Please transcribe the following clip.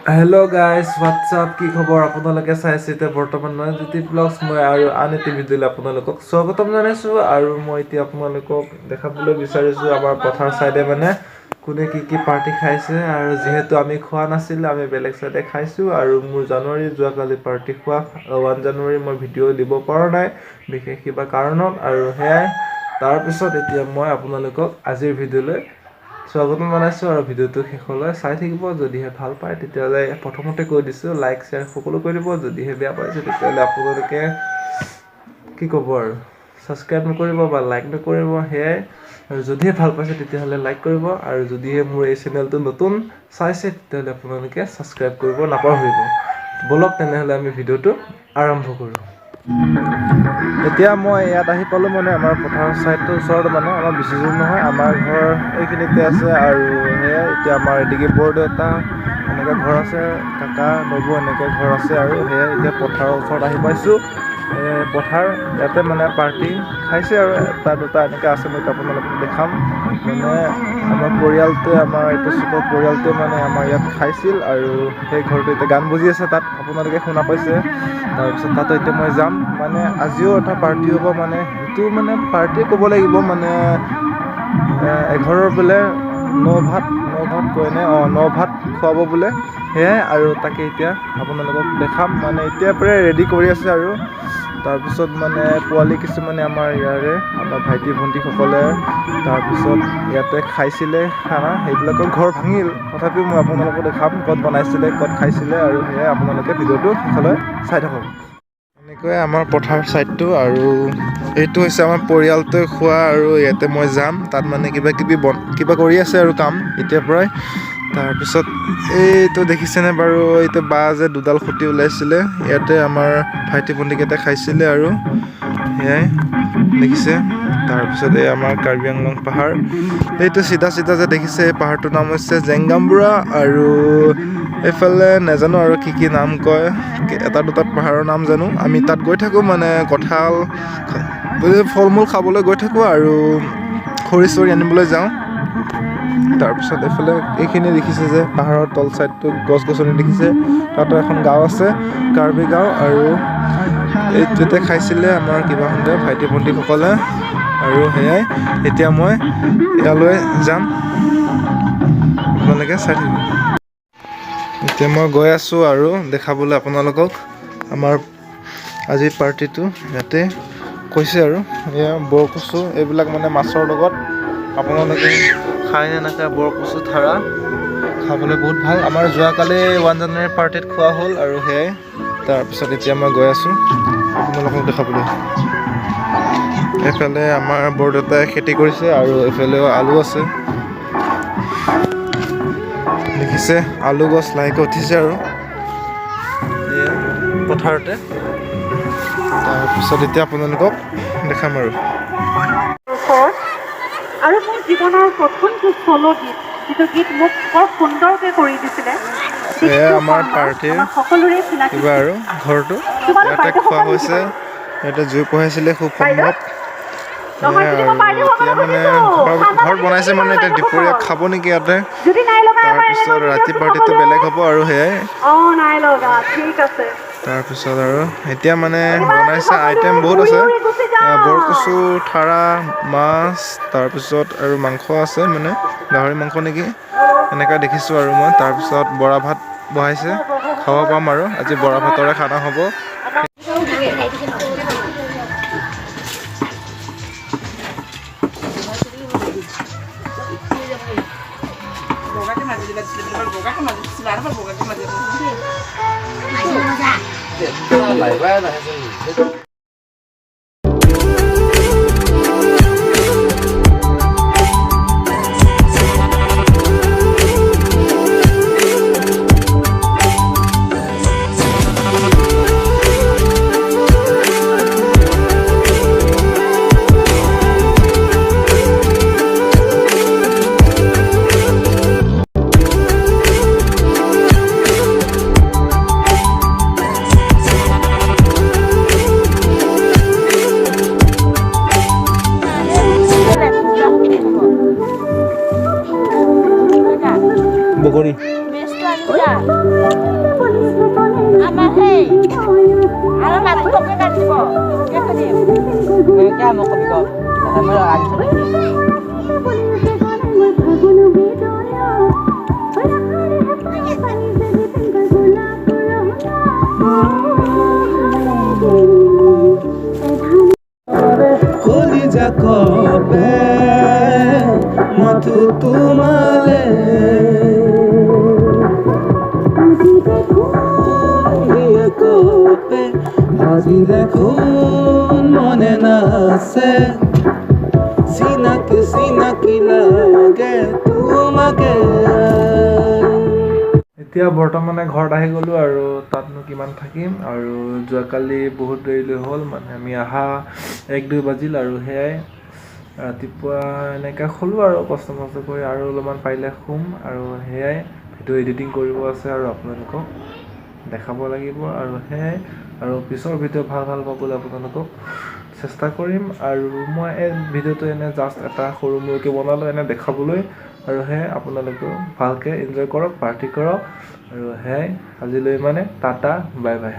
Hello guys, what's up? কি খবৰ আপোনালোকে চাইছে এতিয়া বৰ্তমান মই জয়তি ব্লগছ মই আৰু আন এটি ভিডিঅ'লৈ আপোনালোকক স্বাগতম জনাইছো আৰু মই এতিয়া আপোনালোকক দেখাবলৈ বিচাৰিছো আমাৰ পথাৰ সাইডে মানে কোনে কি পাৰ্টি খাইছে আৰু যেহেতু আমি খোৱা নাছিল আমি বেলেগ সাইডে খাইছো আৰু মোৰ জানুৱাৰী যোৱাকালি পাৰ্টি খোৱা 1 জানুৱাৰী মই ভিডিঅ' দিব পৰা নাই বিশেষ কিবা কাৰণত আৰু হেয়াই তাৰ পিছত এতিয়া মই আপোনালোকক আজিৰ ভিডিঅ'লৈ স্বাগতম জনাইছো আৰু ভিডিঅ'টো শেষলৈ চাই থাকিব যদিহে ভাল পায় তেতিয়ালে প্ৰথমতে কৈ দিছো লাইক শেয়াৰ সকলো কৰি দিব যদিহে বেয়া পাইছে তেতিয়ালে আপোনালোকে কি ক'ব আৰু সাবস্ক্ৰাইব নকৰিব বা লাইক নকৰিব হেয়াই আৰু যদিহে ভাল পাইছে তেতিয়ালে লাইক কৰিব আৰু যদিহে মোৰ এই চেনেলটো নতুন চাইছে তেতিয়ালে আপোনালোকে সাবস্ক্ৰাইব কৰিব নাপাহৰিব বলক তেনেহলে আমি ভিডিঅ'টো আৰম্ভ কৰো এতিয়া মই ইয়াত আহি পালো মানে আমাৰ পথাৰ সাইডটো ওচৰত মানে আমাৰ বেছি দূৰ নহয় আমাৰ ঘৰ এইখিনিতে আছে আৰু হেয়া এতিয়া আমাৰ এদিকে বৰদেউতা এনেকা ঘৰ আছে কাকা নবু এনেকা ঘৰ আছে আৰু হেয়া এতিয়া পথাৰৰ ওচৰত আহি পাইছো পথাৰ ইয়াতে মানে পাৰ্টি খাইছে আৰু এটা দুটা এনেকা আছে মই আপোনালোকক দেখাম মানে আমাৰ পৰিয়ালটোৱে আমাৰ এইটো চুকৰ পৰিয়ালটোৱে মানে আমাৰ ইয়াত খাইছিল আৰু সেই ঘৰটো এতিয়া গান বজি আছে তাত আপোনালোকে শুনা পাইছে তাৰপিছত তাত এতিয়া মই যাম মানে আজিও এটা পাৰ্টি হ'ব মানে সেইটো মানে পাৰ্টি ক'ব লাগিব মানে এঘৰৰ বোলে ন ভাত কয়নে ন ভাত খুৱাব বোলে হেয়াই আৰু তাকে এতিয়া আপোনালোকক দেখাম মানে এতিয়া প্ৰায় ৰেডি কৰি আছে আৰু তাৰপিছত মানে পোৱালি কিছুমানে আমাৰ ইয়াৰে আমাৰ ভাইটি ভণ্টিসকলে তাৰপিছত ইয়াতে খাইছিলে খানা সেইবিলাকৰ ঘৰ ভাঙিল তথাপিও মই আপোনালোকক দেখাম ক'ত বনাইছিলে ক'ত খাইছিলে আৰু সেয়াই আপোনালোকে ভিডিঅ'টো শেষলৈ চাই থাকক এনেকৈ আমাৰ পথাৰ সাইডটো আৰু এইটো হৈছে আমাৰ পৰিয়ালটোৱে খোৱা আৰু ইয়াতে মই যাম তাত মানে কিবা কৰি আছে আৰু কাম এতিয়া পৰাই তাৰপিছত এইটো দেখিছেনে বাৰু এইটো বা যে দুডাল খুঁটি ওলাইছিলে ইয়াতে আমাৰ ভাইটি ভণ্টিকেইটা খাইছিলে আৰু সেয়াই দেখিছে তাৰপিছত এই আমাৰ কাৰ্বি আংলং পাহাৰ এইটো চিধা যে দেখিছে এই পাহাৰটোৰ নাম হৈছে জেংগাম্বুৰা আৰু এইফালে নাজানো আৰু কি নাম কয় এটা দুটা পাহাৰৰ নাম জানো আমি তাত গৈ থাকোঁ মানে কঁঠাল ফল মূল খাবলৈ গৈ থাকোঁ আৰু খৰি চৰি আনিবলৈ যাওঁ তাৰপিছত এইফালে এইখিনি দেখিছে যে পাহাৰৰ তল চাইডটো গছ গছনি দেখিছে তাতো এখন গাঁও আছে কাৰ্বি গাঁও আৰু এইটোতে খাইছিলে আমাৰ কিবা সন্দেহ ভাইটি ভণ্টিসকলে আৰু সেয়াই এতিয়া মই ইয়ালৈ যাম আপোনালোকে চাই থাকিব এতিয়া মই গৈ আছোঁ আৰু দেখাবলৈ আপোনালোকক আমাৰ আজিৰ পাৰ্টিটো ইয়াতে কৈছে আৰু এয়া বৰকচু এইবিলাক মানে মাছৰ লগত আপোনালোকে খাই নে নাখায় বৰকচু ঠাৰা খাবলৈ বহুত ভাল আমাৰ যোৱাকালি 1 জানুৱাৰী পাৰ্টিত খোৱা হ'ল আৰু সেয়াই তাৰপিছত এতিয়া মই গৈ আছোঁ আপোনালোকক দেখাবলৈ এইফালে আমাৰ বৰদেউতাই খেতি কৰিছে আৰু এইফালেও আলু আছে দেখিছে আলু গছ লাহেকৈ উঠিছে আৰু এয়া পথাৰতে তাৰপিছত এতিয়া আপোনালোকক দেখাম আৰু মোৰ জীৱনৰ প্ৰথমটো চলো গীত যিটো গীত মোক বৰ সুন্দৰকৈ কৰি দিছিলে এয়া আমাৰ পাৰ্টিৰ সকলোৰে কিবা আৰু ঘৰটো ইয়াতে খোৱা হৈছে ইয়াতে জুই পোহাইছিলে খুব সম্ভৱ এতিয়া মানে ঘৰত বনাইছে মানে এতিয়া দুপৰীয়া খাব নেকি ইয়াতে তাৰপিছত ৰাতি পাৰ্টিটো বেলেগ হ'ব আৰু সেয়াই তাৰপিছত আৰু এতিয়া মানে বনাইছে আইটেম বহুত আছে বৰকচু ঠাৰা মাছ তাৰপিছত আৰু মাংস আছে মানে গাহৰি মাংস নেকি এনেকুৱা দেখিছোঁ আৰু মই তাৰপিছত বৰা ভাত বহাইছে খাব পাম আৰু আজি বৰা ভাতৰে খানা হ'ব Ama hey, alam natin kung kaya kasi po. Kaya din. Kaya mo kami ko. Kasama lang alis sa lagi. কলিজা কবে মাথু তোমালে কবে আজি দেখুন মনে না আছে চিনাকি চিনাকি লাগে তোমাকে এতিয়া বৰ্তমানে ঘৰত আহি গ'লো আৰু তাতনো কিমান থাকিম আৰু যোৱাকালি বহুত দেৰিলৈ হ'ল মানে আমি অহা 1-2 বাজিল আৰু সেয়াই ৰাতিপুৱা এনেকৈ শুলোঁ আৰু কষ্ট কৰি আৰু অলপমান পাৰিলে শুম আৰু সেয়াই ভিডিঅ' এডিটিং কৰিব আছে আৰু আপোনালোকক দেখাব লাগিব আৰু সেয়াই আৰু পিছৰ ভিডিঅ' ভাল পাবলৈ আপোনালোকক চেষ্টা কৰিম আৰু মই এই ভিডিঅ'টো এনে জাষ্ট এটা সৰু মূৰকৈ বনালোঁ এনে দেখাবলৈ আৰু সেয়াই আপোনালোকেও ভালকৈ এনজয় কৰক পাৰ্টি কৰক আৰু সেয়াই আজিলৈ মানে টাটা বাই বাই